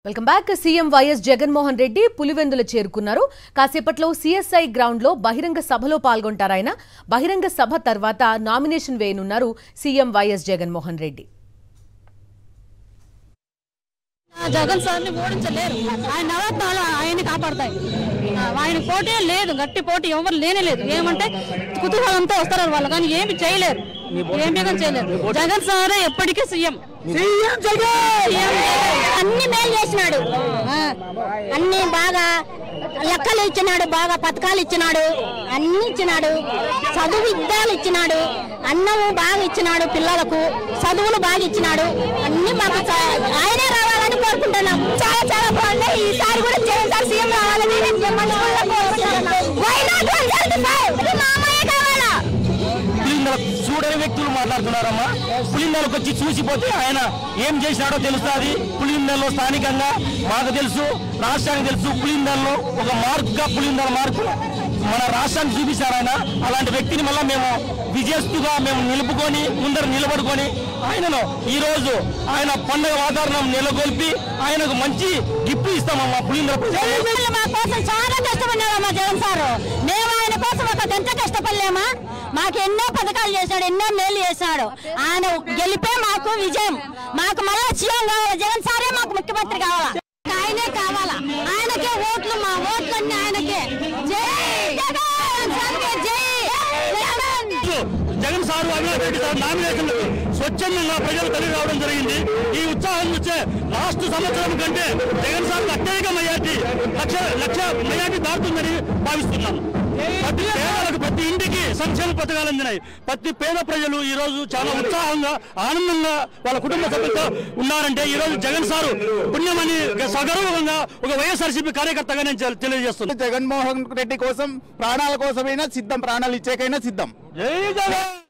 Welcome back. CM YS Jaganmohan Reddy Pulivendula చేరుకున్నారు. కాసేపట్లో CSI ground లో బహిరంగ సభలో పాల్గొంటారు. ఆయన బహిరంగ సభ తర్వాత నామినేషన్ వేయనున్నారు సీఎం వైఎస్ జగన్మోహన్ రెడ్డి. జగన్ సార్ని ఓడించలేరు. ఆయన నవరత్నాలు ఆయన్ని కాపాడతాయి. ఆయన పోటీ లేదు, గట్టి పోటీ ఎవరు లేనే లేదు. ఏమంటే కుతూహలంతో వస్తారు వాళ్ళు, కానీ ఏమి చేయలేరు, ఏమి చేయలేరు. జగన్ సార్ ఎప్పటికీ సీఎం. అన్ని మేలు చేసినాడు, అన్ని బాగా లెక్కలు ఇచ్చినాడు, బాగా పథకాలు ఇచ్చినాడు, అన్ని ఇచ్చినాడు. చదువు విద్యాలు ఇచ్చినాడు, అన్నము బాగా ఇచ్చినాడు, పిల్లలకు చదువులు బాగా ఇచ్చినాడు. అన్ని మాకు ఆయనే రావాలని కోరుకుంటున్నాం. చాలా చాలా బాగుంది. ఈసారి కూడా జగన్ సార్ సీఎం రావాలని చూడని వ్యక్తులు మాట్లాడుతున్నారమ్మా. పులిందలకు వచ్చి చూసిపోతే ఆయన ఏం చేసినాడో తెలుస్తుంది. పులిందల్లో స్థానికంగా మాకు తెలుసు, రాష్ట్రానికి తెలుసు. పులిందల్లో ఒక మార్పుగా పులిందల మార్పు మన రాష్ట్రాన్ని చూపించారు ఆయన. అలాంటి వ్యక్తిని మళ్ళీ మేము విజయస్తుగా మేము నిలుపుకొని ముందర నిలబడుకొని ఆయనను ఈ రోజు ఆయన పండుగ వాతావరణం నెలకొల్పి ఆయనకు మంచి గిఫ్ట్ ఇస్తామమ్మా. పులిందల మా కోసం చాలా కష్టపడినామమ్మా జగన్ సార్. మేము ఆయన కోసం ఒక గంట కష్టపడలేమా? మాకు ఎన్నో పథకాలు చేశాడు, ఎన్నో మేలు చేశాడు. ఆయన గెలిపే మాకు విజయం. మాకు మళ్ళీ సీఎం కావాలి, జగన్ సారే మాకు ముఖ్యమంత్రి కావాలా, ఆయనే కావాలా. ఆయనకే ఓట్లు, మా ఓట్లన్నీ ఆయనకే. జై జగన్ సార్కే జై. Jagan sir Avinash Reddy sir nomination స్వచ్ఛందంగా ప్రజలు కలిగి రావడం జరిగింది. ఈ ఉత్సాహం వచ్చే లాస్ట్ సంవత్సరం కంటే జగన్ సార్ అత్యధిక మెజార్టీ లక్ష మెజార్టీ దాటుతుందని భావిస్తున్నాం. ప్రతి పేదలకు ప్రతి ఇంటికి సంక్షేమ పథకాలు అందినాయి. ప్రతి పేద ప్రజలు ఈ రోజు చాలా ఉత్సాహంగా ఆనందంగా వాళ్ళ కుటుంబ సభ్యులతో ఉన్నారంటే ఈ రోజు జగన్ సారు పుణ్యమని సగౌరవంగా ఒక వైఎస్ఆర్సీపీ కార్యకర్తగా నేను తెలియజేస్తున్నాను. జగన్మోహన్ రెడ్డి కోసం ప్రాణాల కోసమైనా సిద్ధం, ప్రాణాలు ఇచ్చేకైనా సిద్ధం. జై జగన్.